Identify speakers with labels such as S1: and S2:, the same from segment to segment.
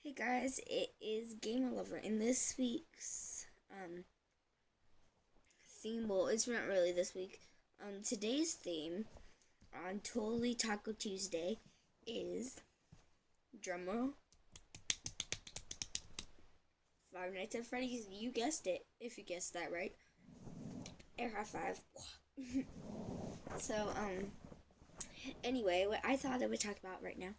S1: Hey guys, it is Gamer Lover, and this week's theme, well, it's not really this week. Today's theme on Totally Taco Tuesday is, drumroll, Five Nights at Freddy's. You guessed it, if you guessed that right. Air high five. So, anyway, what I thought I would talk about right now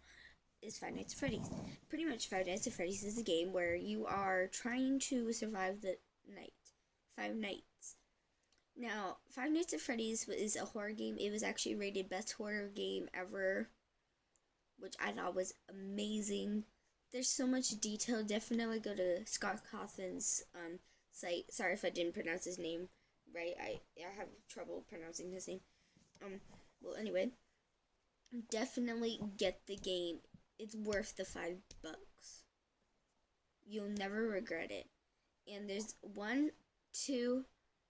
S1: is Five Nights at Freddy's. Pretty much, Five Nights at Freddy's is a game where you are trying to survive the night. 5 nights. Now, Five Nights at Freddy's is a horror game. It was actually rated best horror game ever, which I thought was amazing. There's so much detail. Definitely go to Scott Cawthon's site. Sorry if I didn't pronounce his name right. I have trouble pronouncing his name. Well, anyway, definitely get the game. It's worth the $5. You'll never regret it. And there's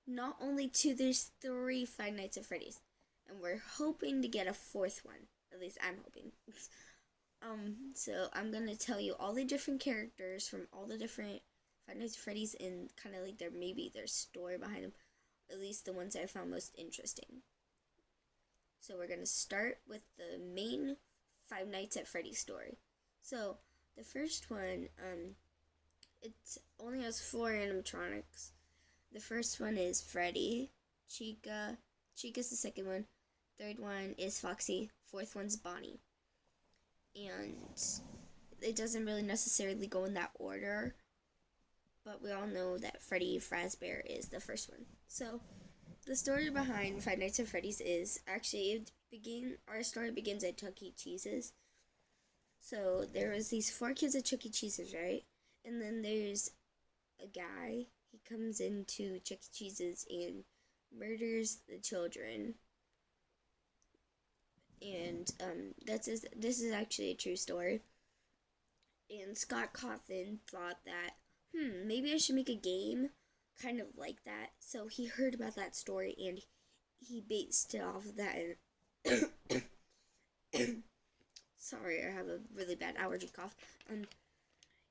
S1: not only two, there's 3 Five Nights at Freddy's. And we're hoping to get a 4th one. At least I'm hoping. So I'm gonna tell you all the different characters from all the different Five Nights at Freddy's and kind of like their story behind them. At least the ones I found most interesting. So we're gonna start with the main Five Nights at Freddy's story. So the first one, it only has 4 animatronics. The first one is Freddy, Chica. Chica's the second one. Third one is Foxy. 4th one's Bonnie. And it doesn't really necessarily go in that order, but we all know that Freddy Fazbear is the first one. So the story behind Five Nights at Freddy's is actually our story begins at Chuck E. Cheese's. So there was these 4 kids at Chuck E. Cheese's, right? And then there's a guy. He comes into Chuck E. Cheese's and murders the children. And this is actually a true story. And Scott Cawthon thought that, maybe I should make a game kind of like that. So he heard about that story and he based it off of that. And sorry, I have a really bad allergy cough.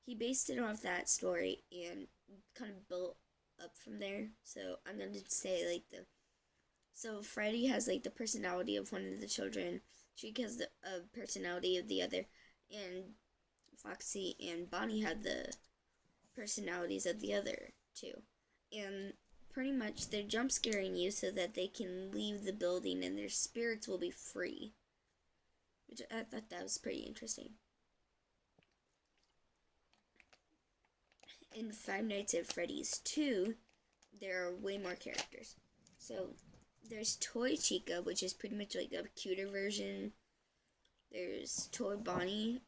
S1: He based it off that story and kind of built up from there. So I'm going to say so Freddy has the personality of one of the children. Chica has the personality of the other. And Foxy and Bonnie had the personalities of the other 2. And pretty much they're jump scaring you so that they can leave the building and their spirits will be free. Which I thought that was pretty interesting. In Five Nights at Freddy's 2, there are way more characters. So there's Toy Chica, which is pretty much like a cuter version. There's Toy Bonnie,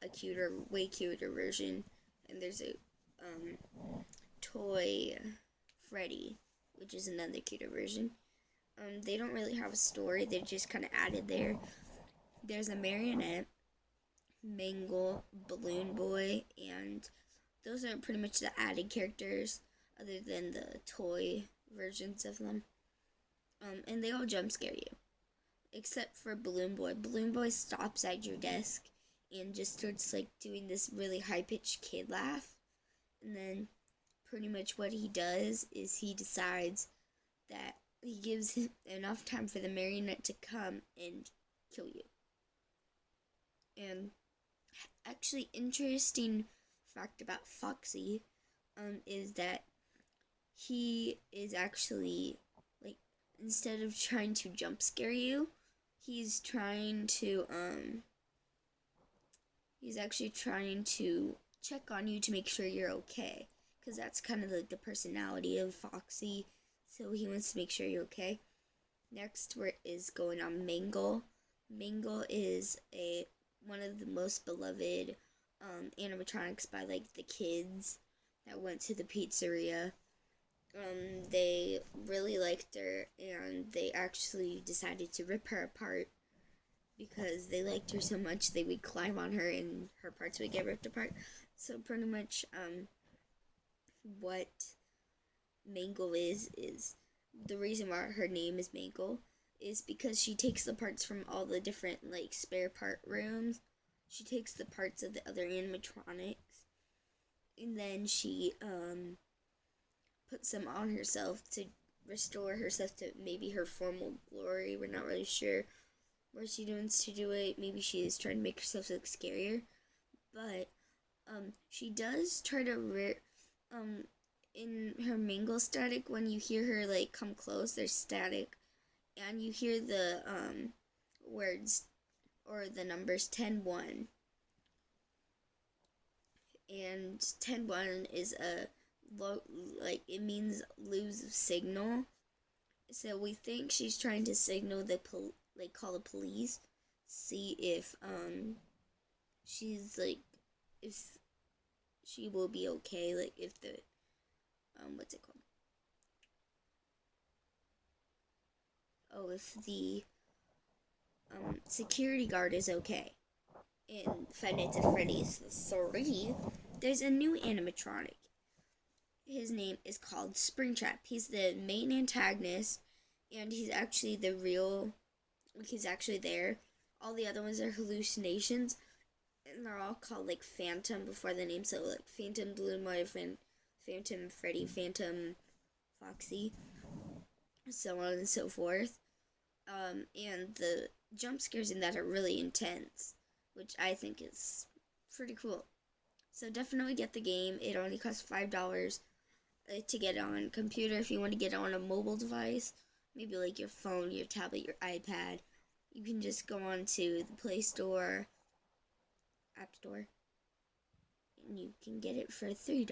S1: way cuter version. And there's a Toy Freddy, which is another cuter version. They don't really have a story. They're just kind of added there. There's a marionette, Mangle, Balloon Boy, and those are pretty much the added characters other than the toy versions of them. And they all jump scare you. Except for Balloon Boy. Balloon Boy stops at your desk and just starts doing this really high-pitched kid laugh. And then pretty much what he does is he decides that he gives him enough time for the marionette to come and kill you. And actually interesting fact about Foxy is that he is actually instead of trying to jump scare you, he's actually trying to check on you to make sure you're okay, because that's kind of the personality of Foxy, so he wants to make sure you're okay. Next is going on Mangle. Mangle is one of the most beloved animatronics by the kids that went to the pizzeria. They really liked her and they actually decided to rip her apart because they liked her so much they would climb on her and her parts would get ripped apart. So pretty much what Mangle is the reason why her name is Mangle is because she takes the parts from all the different spare part rooms. She takes the parts of the other animatronics and then she puts them on herself to restore herself to maybe her formal glory. We're not really sure what she does to do it. Maybe she is trying to make herself look scarier, but she does try to in her mingle static, when you hear her like come close, there's static, and you hear the words or the numbers 10-1. And 10-1 is a like it means lose signal. So we think she's trying to signal the call the police, see if she's like if she will be okay, like if the what's it called? Oh, if the security guard is okay. In Five Nights at Freddy's 3, there's a new animatronic. His name is called Springtrap. He's the main antagonist, and he's actually he's actually there. All the other ones are hallucinations, and they're all called like Phantom before the name, so like Phantom Blue Knife and Phantom Freddy, Phantom Foxy, so on and so forth. And the jump scares in that are really intense, which I think is pretty cool. So definitely get the game. It only costs $5 to get on computer. If you want to get on a mobile device, maybe like your phone, your tablet, your iPad, you can just go on to the Play Store, App Store, and you can get it for $3.